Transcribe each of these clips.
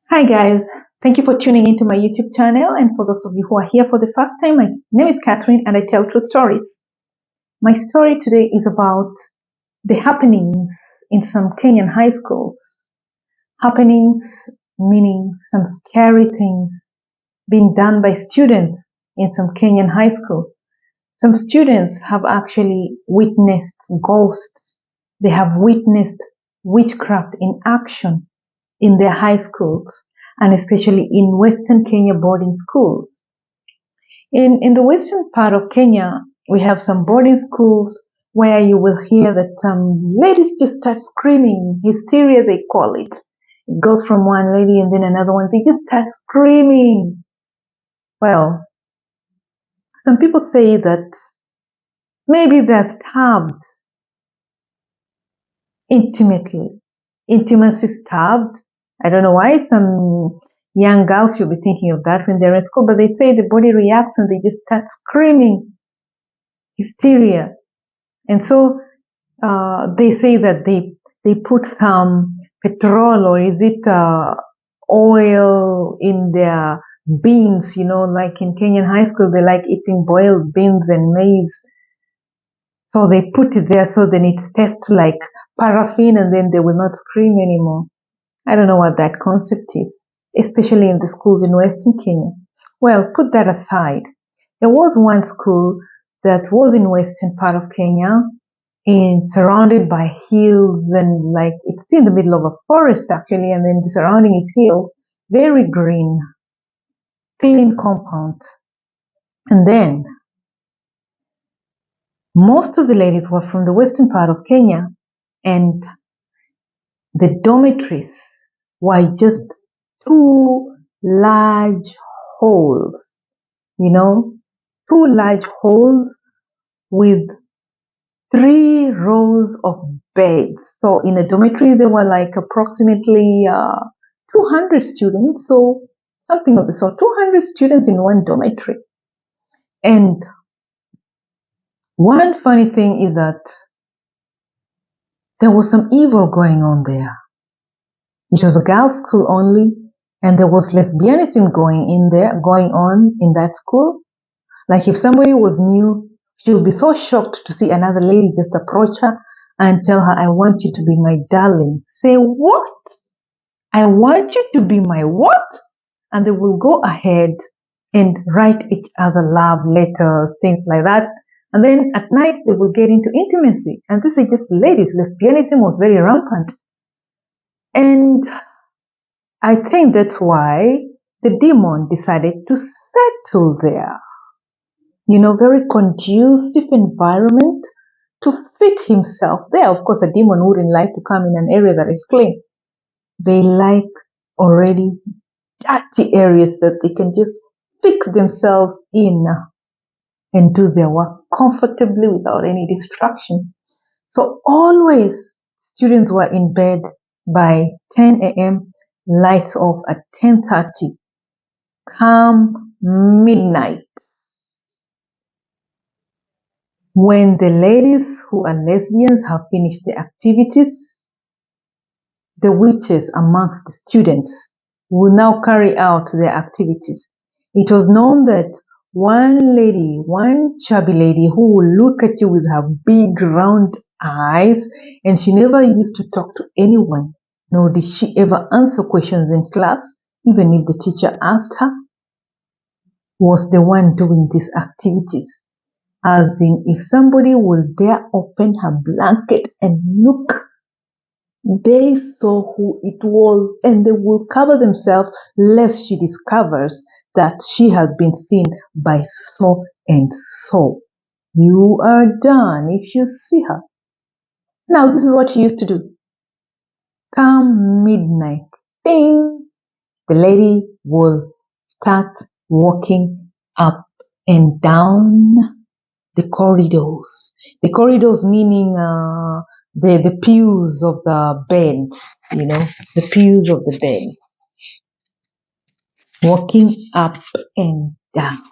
Hi guys, thank you for tuning into my YouTube channel, and for those of you who are here for the first time, my name is Catherine and I tell true stories. My story today is about the happenings in some Kenyan high schools. Happenings meaning some scary things being done by students in some Kenyan high school. Some students have actually witnessed ghosts. They have witnessed witchcraft in action in their high schools, and especially in Western Kenya boarding schools. In the western part of Kenya, we have some boarding schools where you will hear that some ladies just start screaming, hysteria they call it. It goes from one lady and then another one, they just start screaming. Well, some people say that maybe they're stabbed intimately. Intimacy stabbed. I don't know why some young girls should be thinking of that when they're in school, but they say the body reacts and they just start screaming hysteria. And so they say that they put some petrol or is it oil in their beans, like in Kenyan high school, they like eating boiled beans and maize. So they put it there so then it tastes like paraffin and then they will not scream anymore. I don't know what that concept is, especially in the schools in Western Kenya. Well, put that aside. There was one school that was in western part of Kenya, surrounded by hills and like it's in the middle of a forest actually, and then the surrounding is hills, very green, clean compound. And then most of the ladies were from the western part of Kenya, and the dormitories were just two large holes, two large holes with three rows of beds. So in a dormitory, there were like approximately 200 students. So something of the sort, 200 students in one dormitory. And one funny thing is that there was some evil going on there. It was a girls' school only, and there was lesbianism going on in that school. Like if somebody was new, she would be so shocked to see another lady just approach her and tell her, I want you to be my darling. Say, what? I want you to be my what? And they will go ahead and write each other love letters, things like that. And then at night they will get into intimacy. And this is just ladies. Lesbianism was very rampant. And I think that's why the demon decided to settle there. Very conducive environment to fit himself there. Of course, a demon wouldn't like to come in an area that is clean. They like already dirty areas that they can just fix themselves in and do their work comfortably without any distraction. So always students were in bed by 10 a.m., lights off at 10:30, come midnight. When the ladies who are lesbians have finished the activities, the witches amongst the students will now carry out their activities. It was known that one chubby lady who will look at you with her big round eyes, and she never used to talk to anyone, nor did she ever answer questions in class, even if the teacher asked her, was the one doing these activities. As in, if somebody will dare open her blanket and look, they saw who it was and they will cover themselves lest she discovers that she has been seen by so and so. You are done if you see her. Now, this is what she used to do. Come midnight, ding, the lady will start walking up and down the corridors. The corridors meaning the pews of the bed, the pews of the bed. Walking up and down,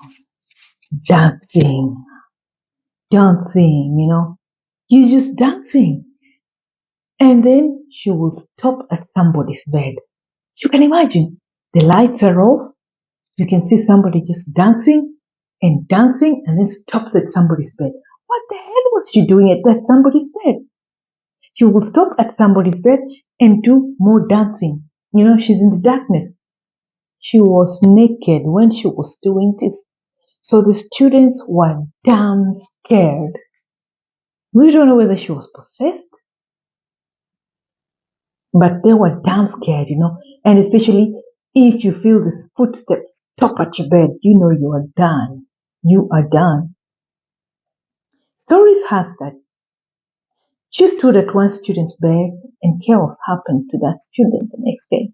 dancing, you're just dancing. And then she will stop at somebody's bed. You can imagine. The lights are off. You can see somebody just dancing and dancing and then stops at somebody's bed. What the hell was she doing at that somebody's bed? She will stop at somebody's bed and do more dancing. She's in the darkness. She was naked when she was doing this. So the students were damn scared. We don't know whether she was possessed, but they were damn scared, and especially if you feel the footsteps stop at your bed, you are done. You are done. Stories has that she stood at one student's bed and chaos happened to that student the next day.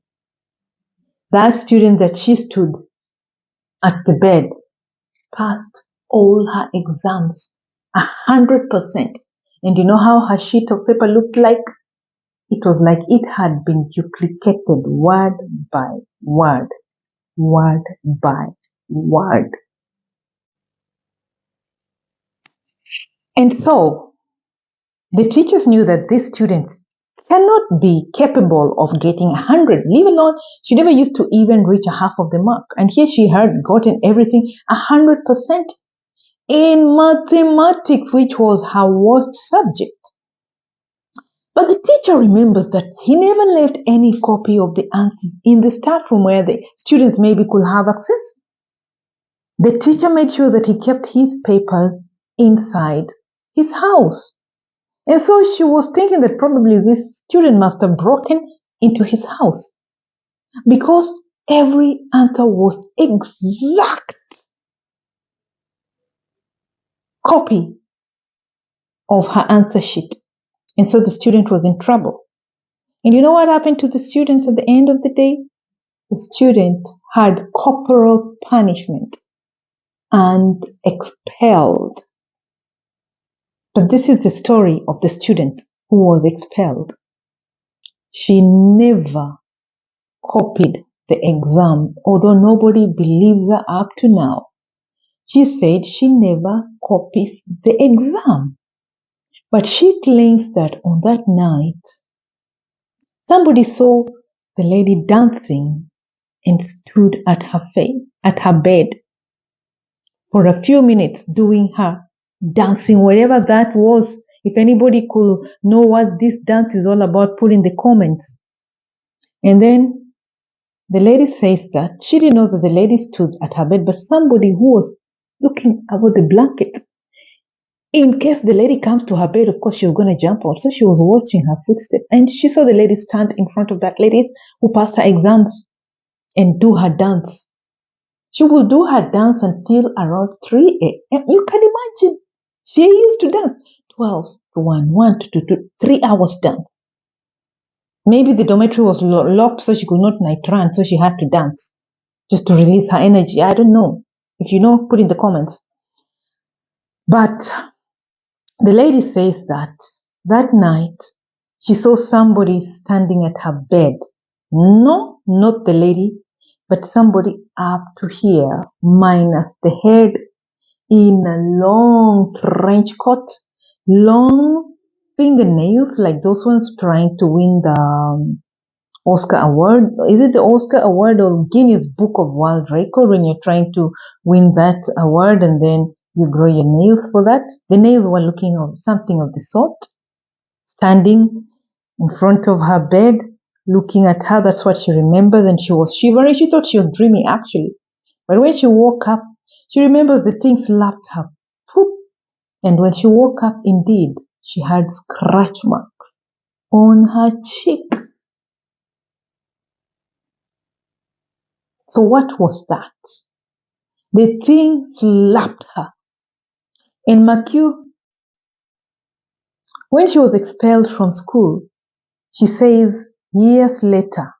That student that she stood at the bed passed all her exams 100%. And you know how her sheet of paper looked like? It was like it had been duplicated word by word, word by word. And so the teachers knew that this student cannot be capable of getting 100, leave alone, she never used to even reach a half of the mark. And here she had gotten everything 100% in mathematics, which was her worst subject. But the teacher remembers that he never left any copy of the answers in the staff room where the students maybe could have access. The teacher made sure that he kept his papers inside his house. And so she was thinking that probably this student must have broken into his house because every answer was exact copy of her answer sheet. And so the student was in trouble. And you know what happened to the students at the end of the day? The student had corporal punishment and expelled. But this is the story of the student who was expelled. She never copied the exam, although nobody believes her up to now. She said she never copies the exam. But she claims that on that night, somebody saw the lady dancing and stood at her bed for a few minutes doing her dancing, whatever that was. If anybody could know what this dance is all about, put in the comments. And then the lady says that she didn't know that the lady stood at her bed, but somebody who was looking over the blanket. In case the lady comes to her bed, of course, she was going to jump out. So she was watching her footsteps. And she saw the lady stand in front of that lady who passed her exams and do her dance. She will do her dance until around 3 a.m. You can imagine. She used to dance 12 to 1 to 2 to 3 hours dance. Maybe the dormitory was locked so she could not night run, so she had to dance just to release her energy. I don't know. If you know, put in the comments. But the lady says that night she saw somebody standing at her bed. No, not the lady, but somebody up to here, minus the head, in a long trench coat, long fingernails, like those ones trying to win the Oscar award. Is it the Oscar award or Guinness Book of World Record when you're trying to win that award and then you grow your nails for that? The nails were looking of something of the sort, standing in front of her bed, looking at her. That's what she remembers, and she was shivering. She thought she was dreaming actually. But when she woke up, she remembers the thing slapped her. Poop. And when she woke up, indeed, she had scratch marks on her cheek. So what was that? The thing slapped her. And McHugh, when she was expelled from school, she says years later,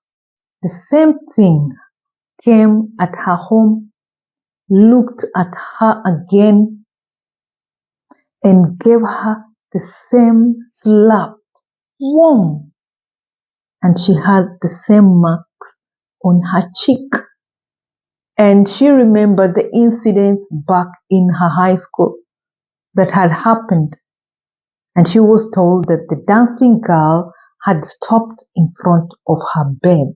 the same thing came at her home, looked at her again, and gave her the same slap. Whom? And she had the same mark on her cheek. And she remembered the incident back in her high school that had happened. And she was told that the dancing girl had stopped in front of her bed.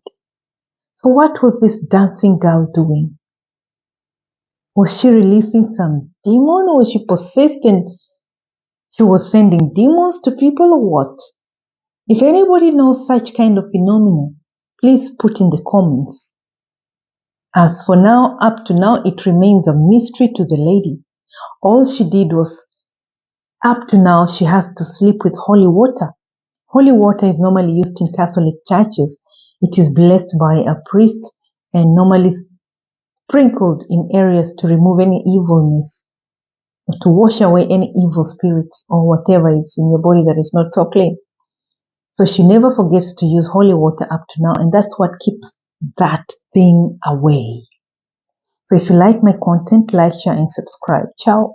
So what was this dancing girl doing? Was she releasing some demon, or was she possessed and she was sending demons to people, or what? If anybody knows such kind of phenomenon, please put in the comments. As for now, up to now, it remains a mystery to the lady. All she did was, up to now, she has to sleep with holy water. Holy water is normally used in Catholic churches. It is blessed by a priest and normally sprinkled in areas to remove any evilness, or to wash away any evil spirits or whatever is in your body that is not so clean. So she never forgets to use holy water up to now, and that's what keeps that thing away. So if you like my content, like, share, and subscribe. Ciao.